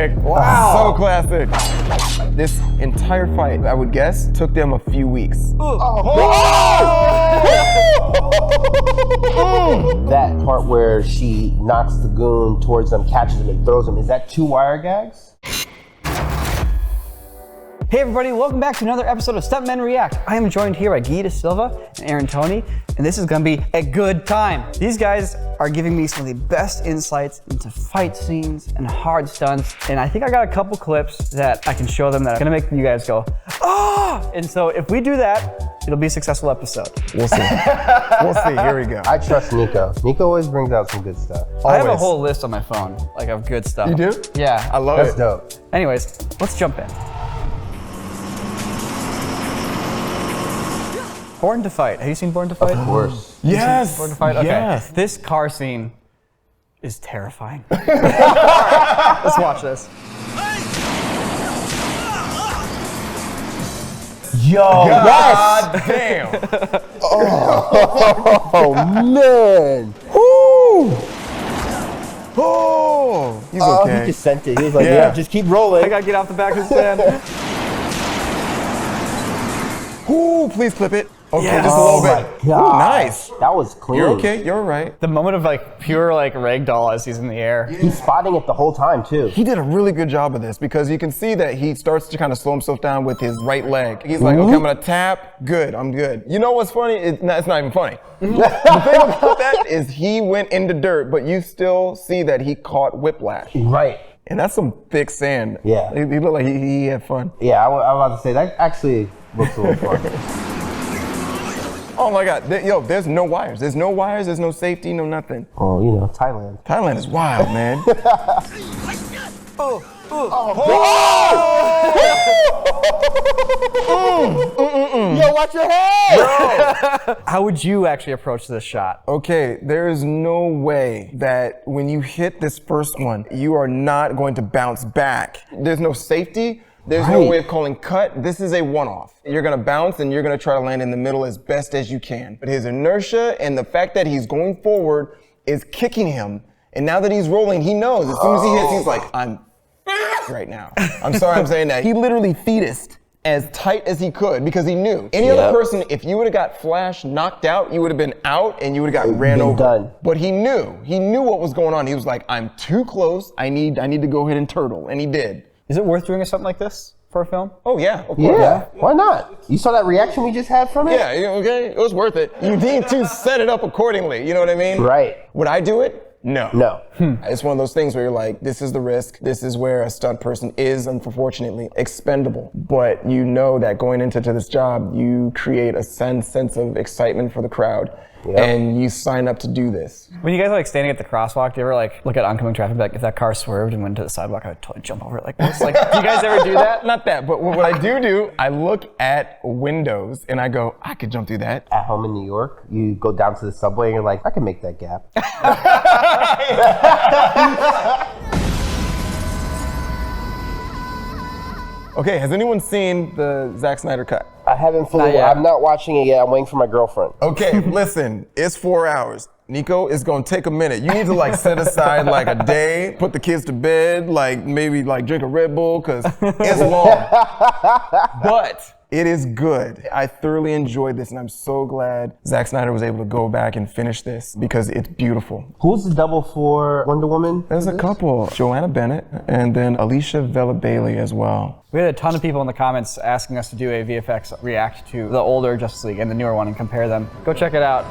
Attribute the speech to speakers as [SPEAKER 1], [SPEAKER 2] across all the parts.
[SPEAKER 1] classic. Wow. So classic. This entire fight, I would guess, took them a few weeks.
[SPEAKER 2] That part where she knocks the goon towards them, catches him, and throws him, is that 2 wire gags?
[SPEAKER 3] Hey everybody, welcome back to another episode of Stuntmen React. I am joined here by DaSilva and Toney, and this is gonna be a good time. These guys are giving me some of the best insights into fight scenes and hard stunts, and I think I got a couple clips that I can show them that are gonna make you guys go, ah! And so if we do that, it'll be a successful episode.
[SPEAKER 1] We'll see. We'll see, here we go.
[SPEAKER 2] I trust Niko. Niko always brings out some good stuff.
[SPEAKER 3] I have a whole list on my phone, like of good stuff.
[SPEAKER 1] You do?
[SPEAKER 3] Yeah.
[SPEAKER 1] I love
[SPEAKER 2] That's
[SPEAKER 1] it.
[SPEAKER 2] dope.
[SPEAKER 3] Anyways, let's jump in. Born to Fight. Have you seen Born to Fight?
[SPEAKER 2] Of course.
[SPEAKER 1] Yes.
[SPEAKER 3] Born to Fight? Okay.
[SPEAKER 1] Yes.
[SPEAKER 3] This car scene is terrifying. All right, let's watch this.
[SPEAKER 2] Yo,
[SPEAKER 1] God damn.
[SPEAKER 2] Oh, man.
[SPEAKER 1] Woo. Oh, he's okay.
[SPEAKER 2] He just sent it. He was like, yeah, just keep rolling.
[SPEAKER 3] I gotta get off the back of the stand.
[SPEAKER 1] Ooh, please clip it. Okay,
[SPEAKER 3] Yes.
[SPEAKER 1] just a little bit.
[SPEAKER 2] My God.
[SPEAKER 1] Ooh, nice.
[SPEAKER 2] That was clean.
[SPEAKER 1] You're okay, you're right.
[SPEAKER 3] The moment of like pure like ragdoll as he's in the air.
[SPEAKER 2] He's spotting it the whole time, too.
[SPEAKER 1] He did a really good job of this because you can see that he starts to kind of slow himself down with his right leg. He's like, okay, I'm gonna tap, good, I'm good. You know what's funny? It's not even funny. The thing about that is he went into dirt, but you still see that he caught whiplash.
[SPEAKER 2] Right.
[SPEAKER 1] And that's some thick sand.
[SPEAKER 2] Yeah.
[SPEAKER 1] He looked like he had fun.
[SPEAKER 2] Yeah, I was about to say, that actually looks a little fun.
[SPEAKER 1] Oh my God, there's no wires. There's no wires, there's no safety, no nothing.
[SPEAKER 2] Oh, you know, Thailand.
[SPEAKER 1] Thailand is wild, man.
[SPEAKER 2] Yo, watch your head!
[SPEAKER 3] How would you actually approach this shot?
[SPEAKER 1] Okay, there is no way that when you hit this first one, you are not going to bounce back. There's no safety. There's no way of calling cut. This is a one-off. You're gonna bounce and you're gonna try to land in the middle as best as you can. But his inertia and the fact that he's going forward is kicking him. And now that he's rolling, he knows. As soon as he hits, he's like, I'm right now. I'm sorry I'm saying that. He literally fetused as tight as he could because he knew. Any other person, if you would have got flash knocked out, you would have been out and you would have got ran over.
[SPEAKER 2] Done.
[SPEAKER 1] But he knew. He knew what was going on. He was like, I'm too close. I need to go ahead and turtle. And he did.
[SPEAKER 3] Is it worth doing something like this for a film?
[SPEAKER 1] Oh yeah, of course.
[SPEAKER 2] Yeah, why not? You saw that reaction we just had from it?
[SPEAKER 1] Yeah, okay, it was worth it. You need to set it up accordingly, you know what I mean?
[SPEAKER 2] Right.
[SPEAKER 1] Would I do it? No.
[SPEAKER 2] No.
[SPEAKER 1] It's one of those things where you're like, this is the risk. This is where a stunt person is, unfortunately, expendable. But you know that going into this job, you create a sense of excitement for the crowd. Yep. And you sign up to do this.
[SPEAKER 3] When you guys are like standing at the crosswalk, do you ever like look at oncoming traffic, like if that car swerved and went to the sidewalk, I would totally jump over it like this? Like, do you guys ever do that?
[SPEAKER 1] Not that, but what I do, I look at windows and I go, I could jump through that.
[SPEAKER 2] At home in New York, you go down to the subway and you're like, I can make that gap.
[SPEAKER 1] Okay, has anyone seen the Zack Snyder cut?
[SPEAKER 2] I haven't fully, I'm not watching it yet. I'm waiting for my girlfriend.
[SPEAKER 1] Okay, listen, it's 4 hours. Niko, it's gonna take a minute. You need to like set aside like a day, put the kids to bed, like maybe like drink a Red Bull, cause it's long. But it is good. I thoroughly enjoyed this and I'm so glad Zack Snyder was able to go back and finish this because it's beautiful.
[SPEAKER 2] Who's the double for Wonder Woman?
[SPEAKER 1] There's a couple, Joanna Bennett and then Alicia Vela-Bailey as well.
[SPEAKER 3] We had a ton of people in the comments asking us to do a VFX react to the older Justice League and the newer one and compare them. Go check it out.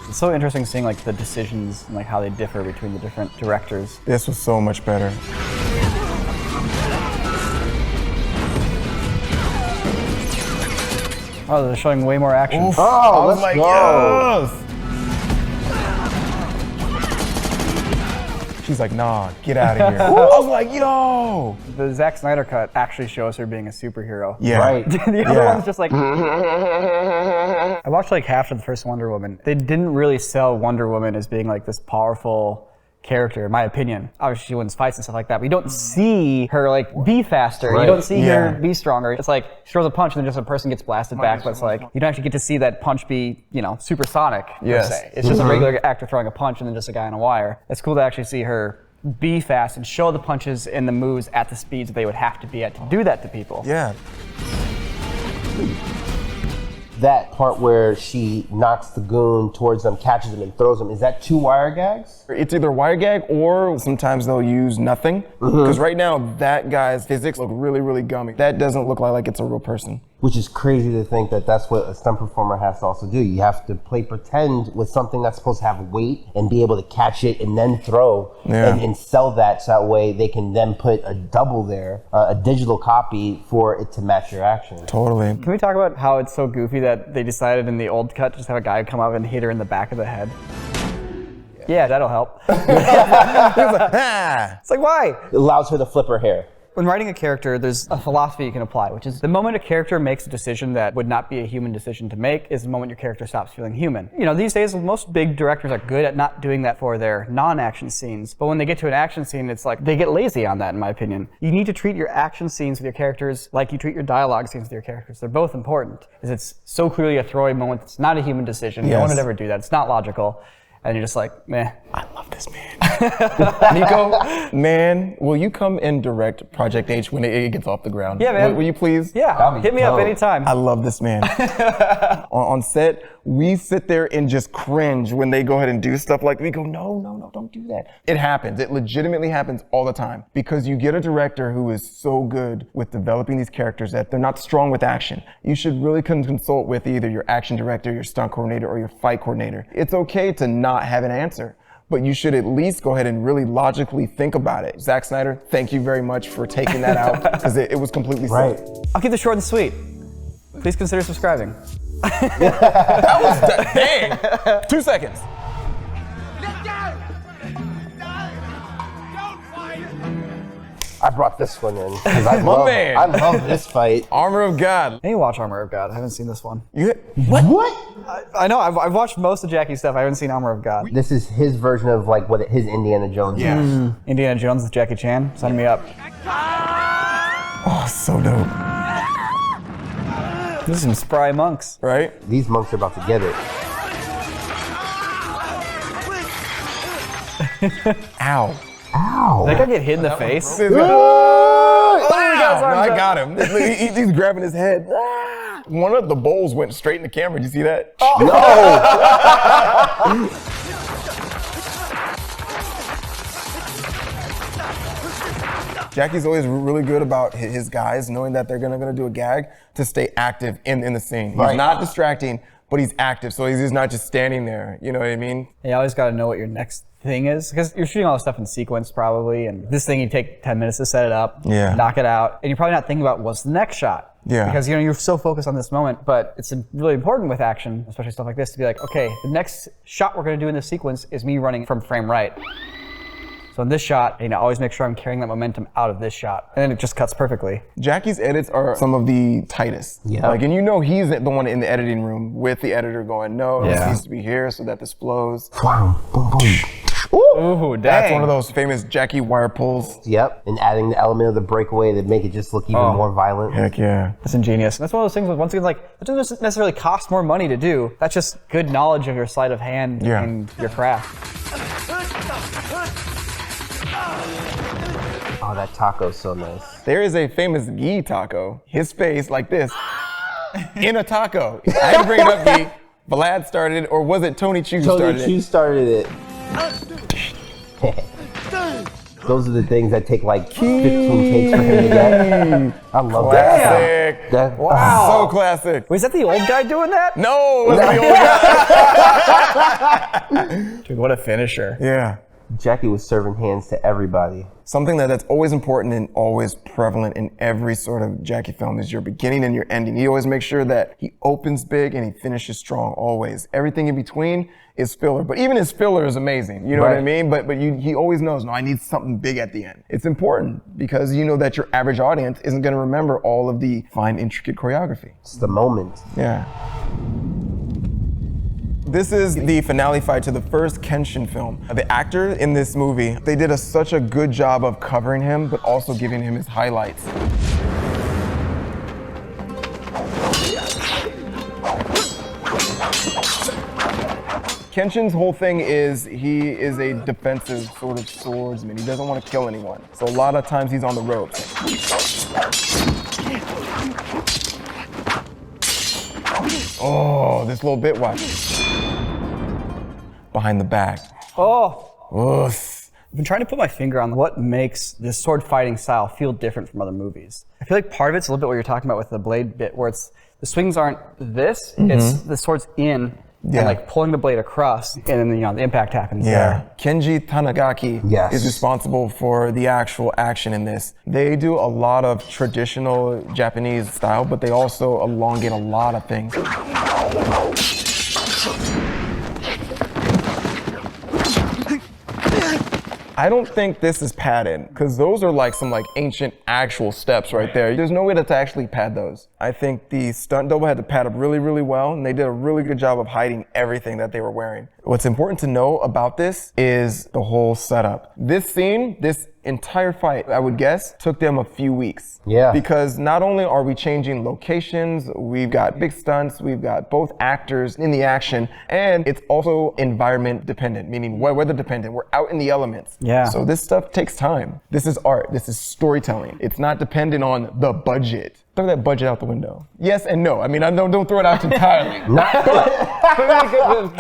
[SPEAKER 3] It's so interesting seeing like the decisions and like how they differ between the different directors.
[SPEAKER 1] This was so much better.
[SPEAKER 3] Oh, they're showing way more action.
[SPEAKER 1] Oof.
[SPEAKER 2] Oh,
[SPEAKER 1] I was
[SPEAKER 2] let's
[SPEAKER 1] like,
[SPEAKER 2] go.
[SPEAKER 1] yes! She's like, nah, get out of here. I was like, yo!
[SPEAKER 3] The Zack Snyder cut actually shows her being a superhero.
[SPEAKER 1] Yeah.
[SPEAKER 2] Right.
[SPEAKER 3] The other one's just like... I watched like half of the first Wonder Woman. They didn't really sell Wonder Woman as being like this powerful character, in my opinion. Obviously, she wins fights and stuff like that, but you don't see her like be faster. You don't see her be stronger. It's like she throws a punch and then just a person gets blasted back, but it's like you don't actually get to see that punch be, you know, supersonic.
[SPEAKER 1] Yes.
[SPEAKER 3] Per se. It's just a regular actor throwing a punch and then just a guy on a wire. It's cool to actually see her be fast and show the punches and the moves at the speeds that they would have to be at to do that to people.
[SPEAKER 1] Yeah.
[SPEAKER 2] That part where she knocks the goon towards them, catches him, and throws him, is that 2 wire gags?
[SPEAKER 1] It's either wire gag or sometimes they'll use nothing. Because right now, that guy's physics look really, really gummy. That doesn't look like it's a real person.
[SPEAKER 2] Which is crazy to think that that's what a stunt performer has to also do. You have to play pretend with something that's supposed to have weight and be able to catch it and then throw and sell that so that way they can then put a double there, a digital copy for it to match your action.
[SPEAKER 1] Totally.
[SPEAKER 3] Can we talk about how it's so goofy that they decided in the old cut to just have a guy come up and hit her in the back of the head? Yeah, that'll help. It's like, why?
[SPEAKER 2] It allows her to flip her hair.
[SPEAKER 3] When writing a character, there's a philosophy you can apply, which is the moment a character makes a decision that would not be a human decision to make is the moment your character stops feeling human. You know, these days, most big directors are good at not doing that for their non-action scenes, but when they get to an action scene, it's like, they get lazy on that, in my opinion. You need to treat your action scenes with your characters like you treat your dialogue scenes with your characters. They're both important, because it's so clearly a throwaway moment. It's not a human decision. No one would ever do that. It's not logical. And you're just like, meh.
[SPEAKER 1] I love this man. Niko, man, will you come and direct Project H when it gets off the ground?
[SPEAKER 3] Yeah, man.
[SPEAKER 1] Will you please?
[SPEAKER 3] Yeah, hit me up anytime.
[SPEAKER 1] I love this man. on set, we sit there and just cringe when they go ahead and do stuff like, we go, no, don't do that. It happens. It legitimately happens all the time because you get a director who is so good with developing these characters that they're not strong with action. You should really consult with either your action director, your stunt coordinator, or your fight coordinator. It's okay to not have an answer, but you should at least go ahead and really logically think about it. Zack Snyder, thank you very much for taking that out because it was completely silly.
[SPEAKER 3] I'll keep this short and sweet. Please consider subscribing.
[SPEAKER 1] That was dang. 2 seconds.
[SPEAKER 4] Let go! Don't fight!
[SPEAKER 2] I brought this one in because I
[SPEAKER 1] man.
[SPEAKER 2] love this fight.
[SPEAKER 1] Armor of God.
[SPEAKER 3] I need to watch Armor of God. I haven't seen this one.
[SPEAKER 2] What?
[SPEAKER 3] I know, I've watched most of Jackie's stuff. I haven't seen Armor of God.
[SPEAKER 2] This is his version of like what his Indiana Jones is.
[SPEAKER 3] Indiana Jones with Jackie Chan. Sign me up.
[SPEAKER 1] Oh, so dope.
[SPEAKER 3] This is some spry monks.
[SPEAKER 1] Right?
[SPEAKER 2] These monks are about to get it.
[SPEAKER 1] Ow.
[SPEAKER 2] Ow.
[SPEAKER 3] Did that guy get hit in the face?
[SPEAKER 1] Oh, I got him. He's grabbing his head. One of the bowls went straight in the camera. Did you see that?
[SPEAKER 2] No.
[SPEAKER 1] Jackie's always really good about his guys knowing that they're gonna do a gag to stay active in the scene. He's not distracting, but he's active, so he's not just standing there. You know what I mean?
[SPEAKER 3] You always got to know what your next thing is, because you're shooting all this stuff in sequence probably, and this thing you take 10 minutes to set it up, knock it out, and you're probably not thinking about what's the next shot. Because you're so focused on this moment, but it's really important with action, especially stuff like this, to be like, okay, the next shot we're going to do in this sequence is me running from frame right. So in this shot, always make sure I'm carrying that momentum out of this shot, and then it just cuts perfectly.
[SPEAKER 1] Jackie's edits are some of the tightest. And he's the one in the editing room with the editor going, no, this needs to be here so that this flows.
[SPEAKER 2] Boom, boom, boom.
[SPEAKER 3] Ooh, dang.
[SPEAKER 1] That's one of those famous Jackie wire pulls.
[SPEAKER 2] Yep, and adding the element of the breakaway to make it just look even more violent.
[SPEAKER 1] Heck yeah.
[SPEAKER 3] That's ingenious. And that's one of those things, once again, like, it doesn't necessarily cost more money to do. That's just good knowledge of your sleight of hand and your craft.
[SPEAKER 2] Oh, that taco's so nice.
[SPEAKER 1] There is a famous Guy taco, his face like this, in a taco. I had to bring it up, Guy. Vlad started it, or was it Toney Chu started it?
[SPEAKER 2] Toney Chu started it. Those are the things that take like 15 takes for him to get. I love
[SPEAKER 1] that.
[SPEAKER 2] Classic.
[SPEAKER 1] Wow. So classic.
[SPEAKER 3] Wait, is that the old guy doing that?
[SPEAKER 1] No, it wasn't the old guy.
[SPEAKER 3] Dude, what a finisher.
[SPEAKER 1] Yeah.
[SPEAKER 2] Jackie was serving hands to everybody.
[SPEAKER 1] Something that's always important and always prevalent in every sort of Jackie film is your beginning and your ending. He always makes sure that he opens big and he finishes strong, always. Everything in between is filler, but even his filler is amazing. You know what I mean? But he always knows, no, I need something big at the end. It's important because you know that your average audience isn't gonna remember all of the fine, intricate choreography.
[SPEAKER 2] It's the moment.
[SPEAKER 1] Yeah. This is the finale fight to the first Kenshin film. The actor in this movie, they did such a good job of covering him, but also giving him his highlights. Kenshin's whole thing is he is a defensive sort of swordsman. He doesn't want to kill anyone. So a lot of times he's on the ropes. Oh, this little bit watch. Behind the back.
[SPEAKER 3] Oh.
[SPEAKER 1] Oof.
[SPEAKER 3] I've been trying to put my finger on what makes this sword fighting style feel different from other movies. I feel like part of it's a little bit what you're talking about with the blade bit, where it's the swings aren't this, it's the sword's in.
[SPEAKER 1] Yeah.
[SPEAKER 3] And like pulling the blade across, and then the impact happens there.
[SPEAKER 1] Kenji Tanigaki is responsible for the actual action in this. They do a lot of traditional Japanese style, but they also elongate a lot of things. I don't think this is padded, because those are like some ancient actual steps right there. There's no way to actually pad those. I think the stunt double had to pad up really, really well, and they did a really good job of hiding everything that they were wearing. What's important to know about this is the whole setup. This scene, this entire fight, I would guess, took them a few weeks.
[SPEAKER 2] Yeah.
[SPEAKER 1] Because not only are we changing locations, we've got big stunts, we've got both actors in the action, and it's also environment dependent, meaning weather dependent. We're out in the elements.
[SPEAKER 3] Yeah.
[SPEAKER 1] So this stuff takes time. This is art. This is storytelling. It's not dependent on the budget. Throw that budget out the window. Yes and no. I mean, I don't throw it out entirely.
[SPEAKER 3] Give
[SPEAKER 1] us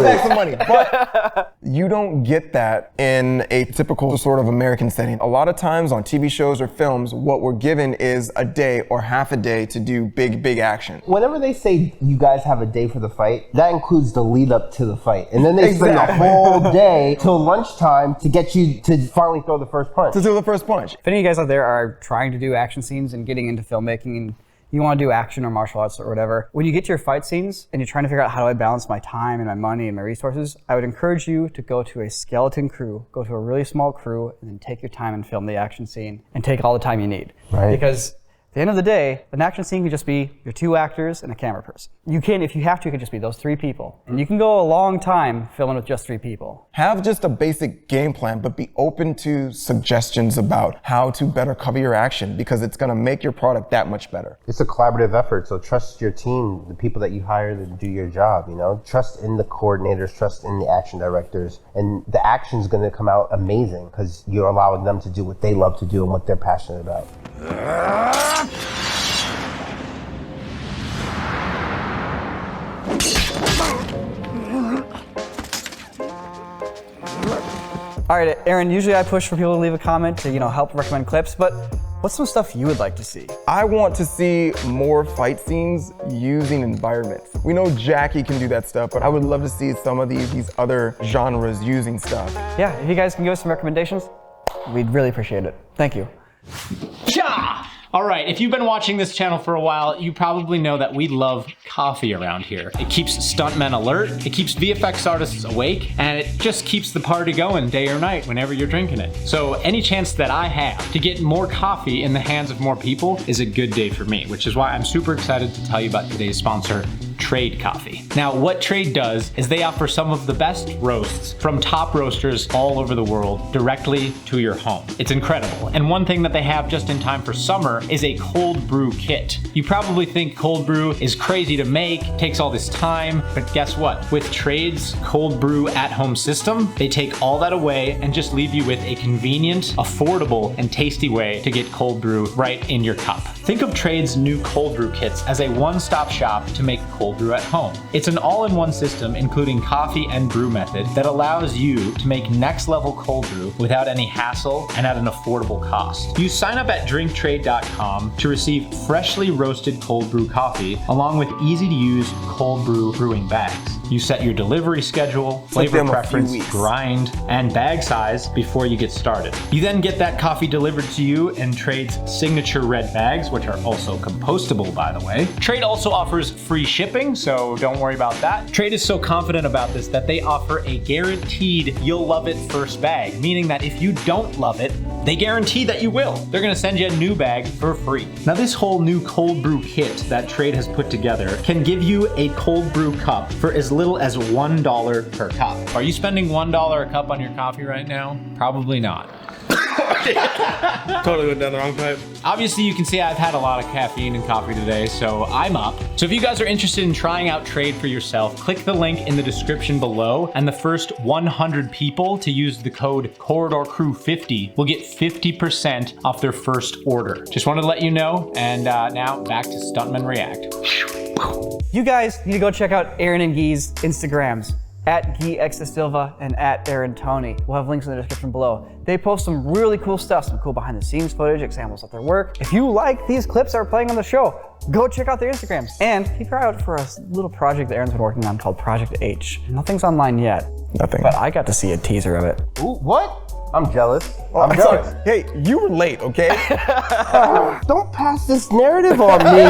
[SPEAKER 1] back some money. But you don't get that in a typical sort of American setting. A lot of times on TV shows or films, what we're given is a day or half a day to do big action.
[SPEAKER 2] Whenever they say you guys have a day for the fight, that includes the lead up to the fight. And then they spend the whole day till lunchtime to get you to finally throw the first punch.
[SPEAKER 1] To do the first punch.
[SPEAKER 3] If any of you guys out there are trying to do action scenes and getting into filmmaking and you want to do action or martial arts or whatever, when you get to your fight scenes and you're trying to figure out how do I balance my time and my money and my resources, I would encourage you to go to a skeleton crew, go to a really small crew, and then take your time and film the action scene and take all the time you need.
[SPEAKER 2] Right.
[SPEAKER 3] Because at the end of the day, an action scene can just be your 2 actors and a camera person. You can, if you have to, it can just be those 3 people. And you can go a long time filming with just 3 people.
[SPEAKER 1] Have just a basic game plan, but be open to suggestions about how to better cover your action, because it's gonna make your product that much better.
[SPEAKER 2] It's a collaborative effort, so trust your team, the people that you hire to do your job, you know? Trust in the coordinators, trust in the action directors, and the action's gonna come out amazing because you're allowing them to do what they love to do and what they're passionate about.
[SPEAKER 3] All right, Aaron, usually I push for people to leave a comment to, help recommend clips, but what's some stuff you would like to see?
[SPEAKER 1] I want to see more fight scenes using environments. We know Jackie can do that stuff, but I would love to see some of these other genres using stuff.
[SPEAKER 3] Yeah, if you guys can give us some recommendations, we'd really appreciate it. Thank you.
[SPEAKER 5] Cha! All right, if you've been watching this channel for a while, you probably know that we love coffee around here. It keeps stuntmen alert, it keeps VFX artists awake, and it just keeps the party going day or night whenever you're drinking it. So any chance that I have to get more coffee in the hands of more people is a good day for me, which is why I'm super excited to tell you about today's sponsor, Trade Coffee. Now, what Trade does is they offer some of the best roasts from top roasters all over the world directly to your home. It's incredible. And one thing that they have just in time for summer is a cold brew kit. You probably think cold brew is crazy to make, takes all this time, but guess what? With Trade's cold brew at-home system, they take all that away and just leave you with a convenient, affordable, and tasty way to get cold brew right in your cup. Think of Trade's new cold brew kits as a one-stop shop to make cold brew at home. It's an all-in-one system including coffee and brew method that allows you to make next-level cold brew without any hassle and at an affordable cost. You sign up at drinktrade.com to receive freshly roasted cold brew coffee along with easy-to-use cold brew brewing bags. You set your delivery schedule,
[SPEAKER 1] Took
[SPEAKER 5] flavor
[SPEAKER 1] them a few
[SPEAKER 5] preference,
[SPEAKER 1] weeks.
[SPEAKER 5] grind, and bag size before you get started. You then get that coffee delivered to you in Trade's signature red bags, which are also compostable, by the way. Trade also offers free shipping, so don't worry about that. Trade is so confident about this that they offer a guaranteed you'll love it first bag, meaning that if you don't love it, they guarantee that you will. They're gonna send you a new bag for free. Now this whole new cold brew kit that Trade has put together can give you a cold brew cup for as little as $1 per cup. Are you spending $1 a cup on your coffee right now? Probably not.
[SPEAKER 6] Totally went down the wrong pipe.
[SPEAKER 5] Obviously, you can see I've had a lot of caffeine and coffee today, so I'm up. So if you guys are interested in trying out Trade for yourself, click the link in the description below, and the first 100 people to use the code CorridorCrew50 will get 50% off their first order. Just wanted to let you know, and now back to Stuntmen React.
[SPEAKER 3] You guys need to go check out Aaron and Guy's Instagrams, at Guy X DaSilva and at Aaron Toney. We'll have links in the description below. They post some really cool stuff, some cool behind the scenes footage, examples of their work. If you like these clips that are playing on the show, go check out their Instagrams. And keep your eye out for a little project that Aaron's been working on called Project H. Nothing's online yet.
[SPEAKER 1] Nothing.
[SPEAKER 3] But I got to see a teaser of it.
[SPEAKER 2] Ooh, what? I'm jealous.
[SPEAKER 1] Oh,
[SPEAKER 2] I'm jealous.
[SPEAKER 1] sorry. Hey, you were late, okay?
[SPEAKER 2] Don't pass this narrative on me.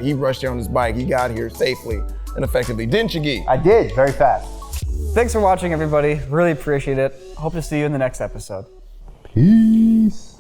[SPEAKER 1] He rushed here on his bike. He got here safely and effectively. Didn't you, Guy?
[SPEAKER 2] I did, very fast.
[SPEAKER 3] Thanks for watching, everybody. Really appreciate it. Hope to see you in the next episode.
[SPEAKER 2] Peace.